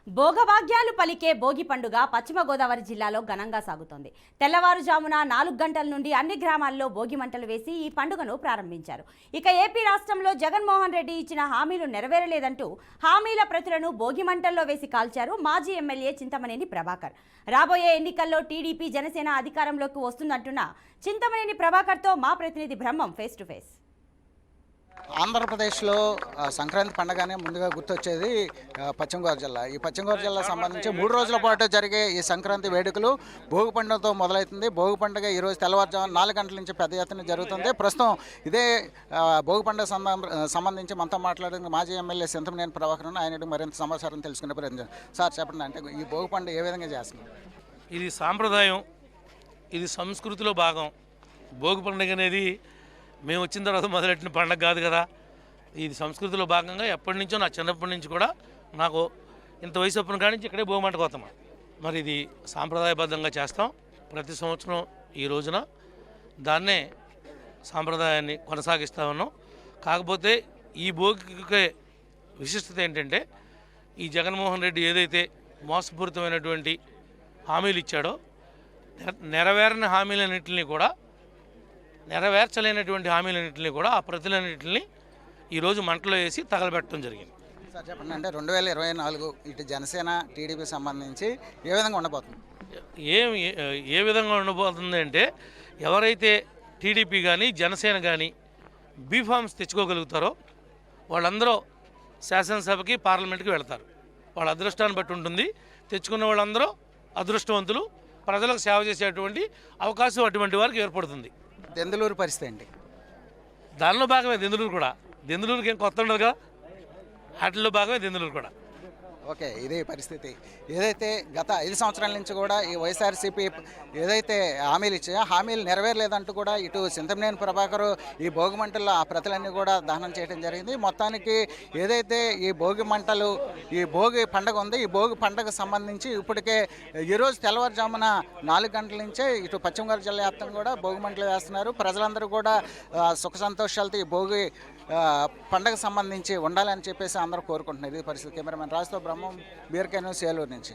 భోగభాగ్యాలు పలికే భోగి పండుగ పశ్చిమ గోదావరి జిల్లాలో ఘనంగా సాగుతోంది. తెల్లవారుజామున 4 గంటల నుండి అన్ని గ్రామాల్లో భోగి మంటలు వేసి ఈ పండుగను ప్రారంభించారు. ఇక ఏపీ రాష్ట్రంలో జగన్మోహన్ రెడ్డి ఇచ్చిన హామీలు నెరవేరలేదంటూ హామీల ప్రతులను భోగి మంటల్లో వేసి కాల్చారు మాజీ ఎమ్మెల్యే చింతమనేని ప్రభాకర్. రాబోయే ఎన్నికల్లో టీడీపీ జనసేన అధికారంలోకి వస్తుందంటున్న చింతమనేని ప్రభాకర్తో మా ప్రతినిధి బ్రహ్మం ఫేస్ టు ఫేస్. ఆంధ్రప్రదేశ్లో సంక్రాంతి పండుగనే ముందుగా గుర్తొచ్చేది పశ్చిమ గోదావరి జిల్లా. ఈ పశ్చిమ గోదావరి జిల్లా సంబంధించి 3 రోజుల పాటు జరిగే ఈ సంక్రాంతి వేడుకలు భోగి పండుగతో మొదలవుతుంది. భోగి పండుగ ఈరోజు తెల్లవారుజామున 4 గంటల నుంచి పెద్ద ఎత్తున జరుగుతుంది. ప్రస్తుతం ఇదే భోగి పండుగ సంబంధించి మనతో మాట్లాడిన మాజీ ఎమ్మెల్యే చింతమనేని ప్రభాకర్ ఆయన మరింత సమాచారం తెలుసుకునే ప్రయత్నం. సార్ చెప్పండి, అంటే ఈ భోగి పండుగ ఏ విధంగా చేస్తున్నారు? ఇది సాంప్రదాయం, ఇది సంస్కృతిలో భాగం. భోగి పండుగ అనేది మేము వచ్చిన తర్వాత మొదలెట్టిన పండుగ కాదు కదా. ఇది సంస్కృతిలో భాగంగా ఎప్పటి నుంచో, నా చిన్నప్పటి నుంచి కూడా, నాకు ఇంత వయసు అప్పుడు కాడి నుంచి ఇక్కడే భోగి మంట కోతాం. మరి ఇది సాంప్రదాయబద్ధంగా చేస్తాం ప్రతి సంవత్సరం. ఈ రోజున దాన్నే సాంప్రదాయాన్ని కొనసాగిస్తూ ఉన్నాం. కాకపోతే ఈ భోగికి విశిష్టత ఏంటంటే, ఈ జగన్మోహన్ రెడ్డి ఏదైతే మోసపూరితమైనటువంటి హామీలు ఇచ్చాడో, నెరవేరని హామీలన్నింటినీ కూడా, నెరవేర్చలేనటువంటి హామీలన్నింటినీ కూడా, ఆ ప్రతులన్నింటినీ ఈరోజు మంటలో వేసి తగలబెట్టడం జరిగింది. సార్ చెప్పండి, అంటే 2024 ఇటు జనసేన టీడీపీ సంబంధించి ఏ విధంగా ఉండబోతుంది? ఏ విధంగా ఉండబోతుంది అంటే, ఎవరైతే టీడీపీ కానీ జనసేన కానీ బీఫామ్స్ తెచ్చుకోగలుగుతారో వాళ్ళందరూ శాసనసభకి, పార్లమెంట్కి వెళతారు. వాళ్ళ అదృష్టాన్ని బట్టి ఉంటుంది. తెచ్చుకున్న వాళ్ళందరూ అదృష్టవంతులు. ప్రజలకు సేవ చేసేటువంటి అవకాశం అటువంటి వారికి ఏర్పడుతుంది. దెందులూరు పరిస్థితి ఏంటి? దానిలో భాగమే దెందులూరు కూడా. దెందులూరుకి ఏం కొత్త ఉండదుగా, వాటిల్లో భాగమే దెందులూరు కూడా. ఓకే, ఇదే పరిస్థితి. ఏదైతే గత 5 సంవత్సరాల నుంచి కూడా ఈ వైఎస్ఆర్సీపీ ఏదైతే హామీలు ఇచ్చాయో హామీలు నెరవేరలేదంటూ కూడా ఇటు చింతమనేని ప్రభాకర్ ఈ భోగి మంటల్లో ఆ ప్రతులన్నీ కూడా దహనం చేయడం జరిగింది. మొత్తానికి ఏదైతే ఈ భోగి మంటలు, ఈ భోగి పండుగ ఉంది, ఈ భోగి పండుగ సంబంధించి ఇప్పటికే ఈరోజు తెల్లవారుజామున 4 గంటల నుంచే ఇటు పశ్చిమ గోదావరి జిల్లా వ్యాప్తంగా కూడా భోగి మంటలు వేస్తున్నారు. ప్రజలందరూ కూడా సుఖ సంతోషాలతో ఈ భోగి పండుగ సంబంధించి ఉండాలని చెప్పేసి అందరూ కోరుకుంటున్నారు. ఇది పరిస్థితి. కెమెరామెన్ రాజుతో బ్రహ్మం, బీఆర్కే న్యూస్, ఏలూరు నుంచి.